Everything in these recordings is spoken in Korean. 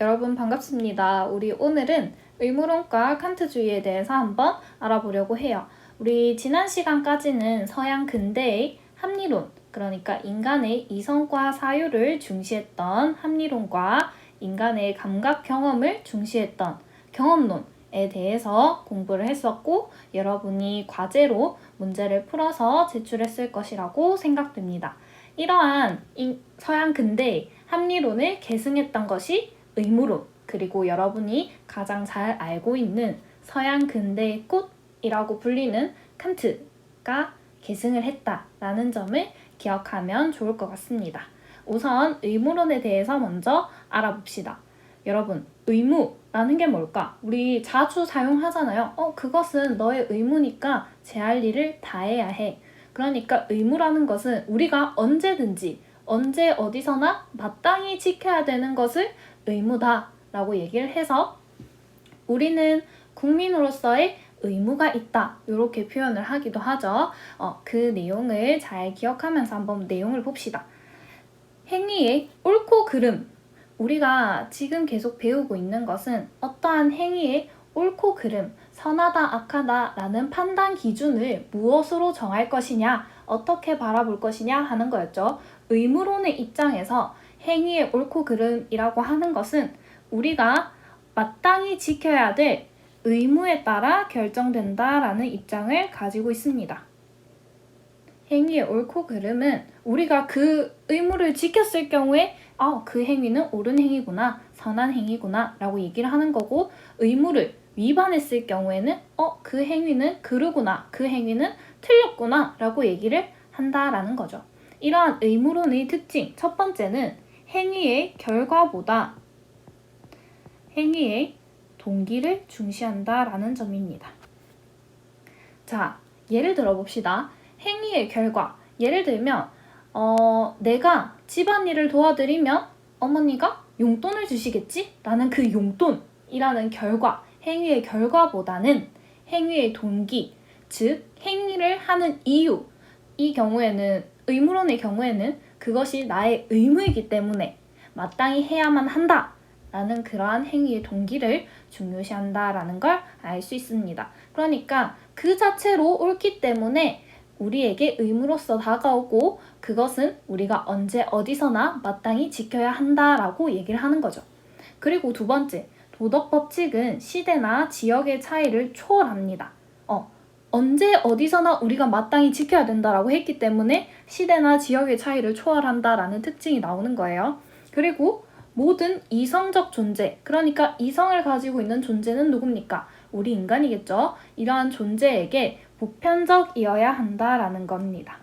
여러분 반갑습니다. 우리 오늘은 의무론과 칸트주의에 대해서 한번 알아보려고 해요. 우리 지난 시간까지는 서양 근대의 합리론, 그러니까 인간의 이성과 사유를 중시했던 합리론과 인간의 감각 경험을 중시했던 경험론에 대해서 공부를 했었고, 여러분이 과제로 문제를 풀어서 제출했을 것이라고 생각됩니다. 이러한 서양 근대의 합리론을 계승했던 것이 의무론, 그리고 여러분이 가장 잘 알고 있는 서양 근대의 꽃이라고 불리는 칸트가 계승을 했다라는 점을 기억하면 좋을 것 같습니다. 우선 의무론에 대해서 먼저 알아봅시다. 여러분, 의무라는 게 뭘까? 우리 자주 사용하잖아요. 그것은 너의 의무니까 제할 일을 다해야 해. 그러니까 의무라는 것은 우리가 언제든지 언제 어디서나 마땅히 지켜야 되는 것을 의무다 라고 얘기를 해서 우리는 국민으로서의 의무가 있다 이렇게 표현을 하기도 하죠. 그 내용을 잘 기억하면서 한번 내용을 봅시다. 행위의 옳고 그름, 우리가 지금 계속 배우고 있는 것은 어떠한 행위의 옳고 그름, 선하다 악하다 라는 판단 기준을 무엇으로 정할 것이냐, 어떻게 바라볼 것이냐 하는 거였죠. 의무론의 입장에서 행위의 옳고 그름이라고 하는 것은 우리가 마땅히 지켜야 될 의무에 따라 결정된다라는 입장을 가지고 있습니다. 행위의 옳고 그름은 우리가 그 의무를 지켰을 경우에 그 행위는 옳은 행위구나, 선한 행위구나 라고 얘기를 하는 거고, 의무를 위반했을 경우에는 그 행위는 그르구나, 그 행위는 틀렸구나 라고 얘기를 한다라는 거죠. 이러한 의무론의 특징, 첫 번째는 행위의 결과보다 행위의 동기를 중시한다라는 점입니다. 자, 예를 들어 봅시다. 행위의 결과, 예를 들면 내가 집안일을 도와드리면 어머니가 용돈을 주시겠지? 라는 그 용돈이라는 결과, 행위의 결과보다는 행위의 동기, 즉 행위를 하는 이유, 이 경우에는 의무론의 경우에는 그것이 나의 의무이기 때문에 마땅히 해야만 한다 라는 그러한 행위의 동기를 중요시한다라는 걸 알 수 있습니다. 그러니까 그 자체로 옳기 때문에 우리에게 의무로서 다가오고, 그것은 우리가 언제 어디서나 마땅히 지켜야 한다라고 얘기를 하는 거죠. 그리고 두 번째, 도덕 법칙은 시대나 지역의 차이를 초월합니다. 언제 어디서나 우리가 마땅히 지켜야 된다라고 했기 때문에 시대나 지역의 차이를 초월한다라는 특징이 나오는 거예요. 그리고 모든 이성적 존재, 그러니까 이성을 가지고 있는 존재는 누굽니까? 우리 인간이겠죠. 이러한 존재에게 보편적이어야 한다라는 겁니다.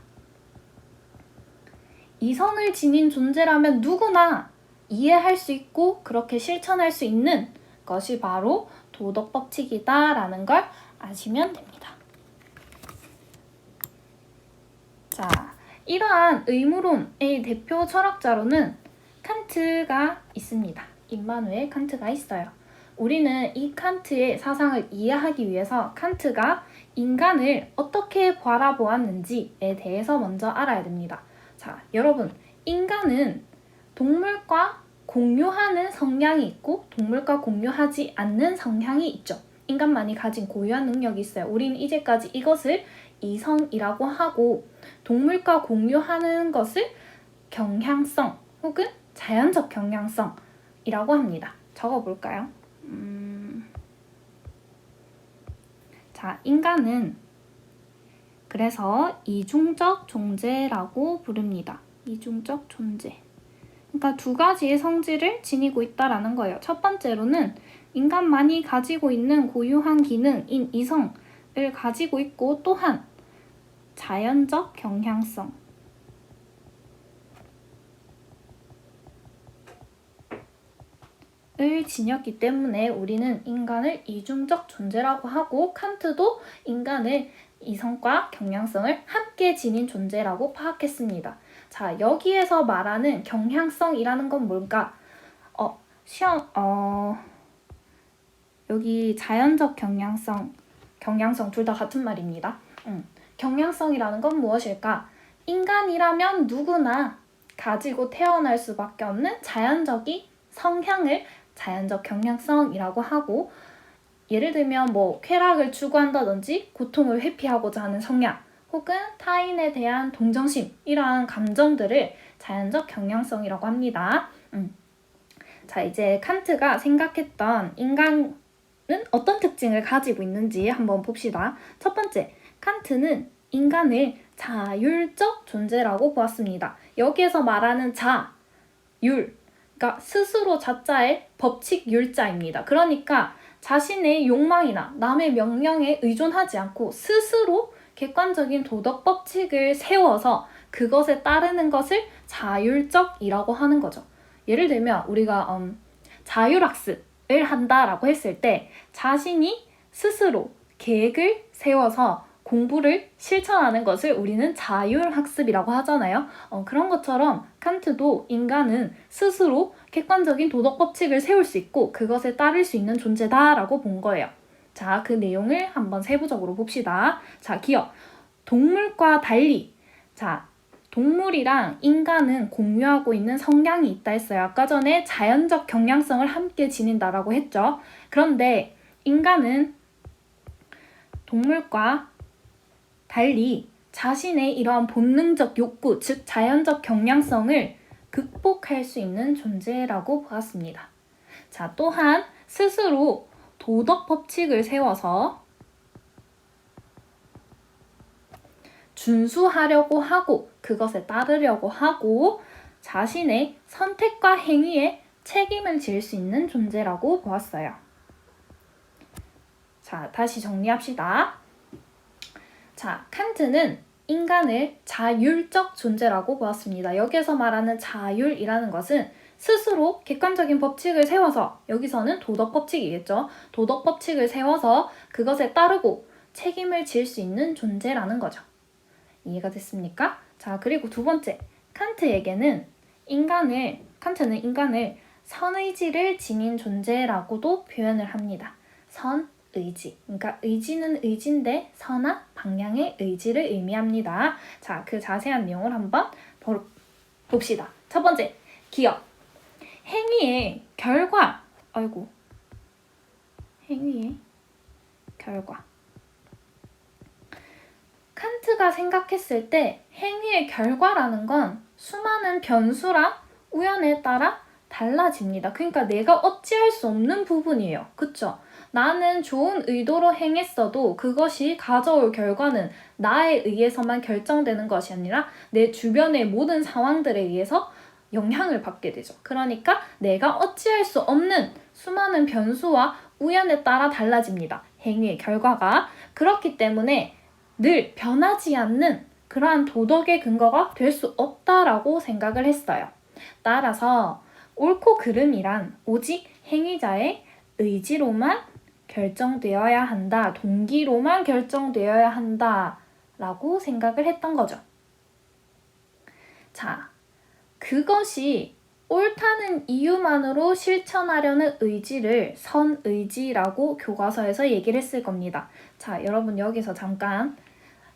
이성을 지닌 존재라면 누구나 이해할 수 있고 그렇게 실천할 수 있는 것이 바로 도덕 법칙이다라는 걸 아시면 됩니다. 자, 이러한 의무론의 대표 철학자로는 칸트가 있습니다. 임마누엘 칸트가 있어요. 우리는 이 칸트의 사상을 이해하기 위해서 칸트가 인간을 어떻게 바라보았는지에 대해서 먼저 알아야 됩니다. 자, 여러분, 인간은 동물과 공유하는 성향이 있고 동물과 공유하지 않는 성향이 있죠. 인간만이 가진 고유한 능력이 있어요. 우리는 이제까지 이것을 이성이라고 하고, 동물과 공유하는 것을 경향성 혹은 자연적 경향성이라고 합니다. 적어볼까요? 자, 인간은 그래서 이중적 존재라고 부릅니다. 이중적 존재. 그러니까 두 가지의 성질을 지니고 있다라는 거예요. 첫 번째로는 인간만이 가지고 있는 고유한 기능인 이성을 가지고 있고, 또한 자연적 경향성. 을 지녔기 때문에 우리는 인간을 이중적 존재라고 하고, 칸트도 인간을 이성과 경향성을 함께 지닌 존재라고 파악했습니다. 자, 여기에서 말하는 경향성이라는 건 뭘까? 여기 자연적 경향성 둘 다 같은 말입니다. 경향성이라는 건 무엇일까? 인간이라면 누구나 가지고 태어날 수밖에 없는 자연적인 성향을 자연적 경향성이라고 하고, 예를 들면 뭐 쾌락을 추구한다든지 고통을 회피하고자 하는 성향, 혹은 타인에 대한 동정심, 이러한 감정들을 자연적 경향성이라고 합니다. 자, 이제 칸트가 생각했던 인간은 어떤 특징을 가지고 있는지 한번 봅시다. 첫 번째, 칸트는 인간을 자율적 존재라고 보았습니다. 여기에서 말하는 자율, 그러니까 스스로 자자의 법칙 율자입니다. 그러니까 자신의 욕망이나 남의 명령에 의존하지 않고 스스로 객관적인 도덕 법칙을 세워서 그것에 따르는 것을 자율적이라고 하는 거죠. 예를 들면 우리가 자율학습을 한다라고 했을 때 자신이 스스로 계획을 세워서 공부를 실천하는 것을 우리는 자율학습이라고 하잖아요. 그런 것처럼 칸트도 인간은 스스로 객관적인 도덕 법칙을 세울 수 있고 그것에 따를 수 있는 존재다라고 본 거예요. 자, 그 내용을 한번 세부적으로 봅시다. 자, 기억. 동물과 달리. 자, 동물이랑 인간은 공유하고 있는 성향이 있다 했어요. 아까 전에 자연적 경향성을 함께 지닌다라고 했죠. 그런데 인간은 동물과 달리 자신의 이러한 본능적 욕구, 즉 자연적 경향성을 극복할 수 있는 존재라고 보았습니다. 자, 또한 스스로 도덕 법칙을 세워서 준수하려고 하고 그것에 따르려고 하고 자신의 선택과 행위에 책임을 질 수 있는 존재라고 보았어요. 자, 다시 정리합시다. 자, 칸트는 인간을 자율적 존재라고 보았습니다. 여기에서 말하는 자율이라는 것은 스스로 객관적인 법칙을 세워서, 여기서는 도덕 법칙이겠죠. 도덕 법칙을 세워서 그것에 따르고 책임을 질 수 있는 존재라는 거죠. 이해가 됐습니까? 자, 그리고 두 번째, 칸트는 인간을 선의지를 지닌 존재라고도 표현을 합니다. 선의지. 그러니까 의지는 의지인데 선한 방향의 의지를 의미합니다. 자, 그 자세한 내용을 한번 봅시다. 첫 번째, 기억. 행위의 결과. 행위의 결과. 칸트가 생각했을 때 행위의 결과라는 건 수많은 변수랑 우연에 따라 달라집니다. 그러니까 내가 어찌할 수 없는 부분이에요. 그쵸? 나는 좋은 의도로 행했어도 그것이 가져올 결과는 나에 의해서만 결정되는 것이 아니라 내 주변의 모든 상황들에 의해서 영향을 받게 되죠. 그러니까 내가 어찌할 수 없는 수많은 변수와 우연에 따라 달라집니다. 행위의 결과가. 그렇기 때문에 늘 변하지 않는 그러한 도덕의 근거가 될 수 없다라고 생각을 했어요. 따라서 옳고 그름이란 오직 행위자의 의지로만 결정되어야 한다, 동기로만 결정되어야 한다라고 생각을 했던 거죠. 자, 그것이 옳다는 이유만으로 실천하려는 의지를 선의지라고 교과서에서 얘기를 했을 겁니다. 자, 여러분 여기서 잠깐,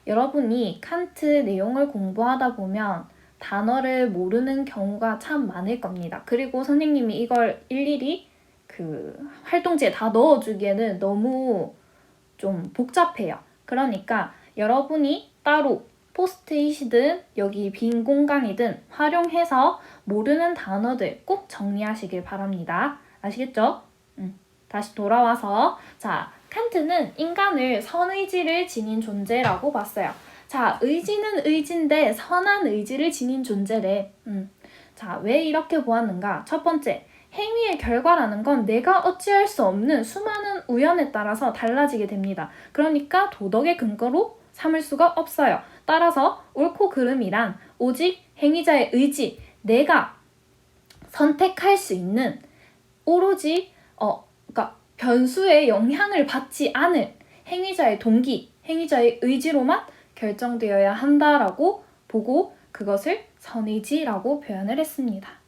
여러분이 칸트 내용을 공부하다 보면 단어를 모르는 경우가 참 많을 겁니다. 그리고 선생님이 이걸 일일이 그 활동지에 다 넣어주기에는 너무 좀 복잡해요. 그러니까 여러분이 따로 포스트잇이든 여기 빈 공간이든 활용해서 모르는 단어들 꼭 정리하시길 바랍니다. 아시겠죠? 다시 돌아와서, 자, 칸트는 인간을 선의지를 지닌 존재라고 봤어요. 자, 의지는 의지인데 선한 의지를 지닌 존재래. 자, 왜 이렇게 보았는가? 첫 번째, 행위의 결과라는 건 내가 어찌할 수 없는 수많은 우연에 따라서 달라지게 됩니다. 그러니까 도덕의 근거로 삼을 수가 없어요. 따라서 옳고 그름이란 오직 행위자의 의지, 내가 선택할 수 있는 오로지 그러니까 변수의 영향을 받지 않을 행위자의 동기, 행위자의 의지로만 결정되어야 한다라고 보고 그것을 선의지라고 표현을 했습니다.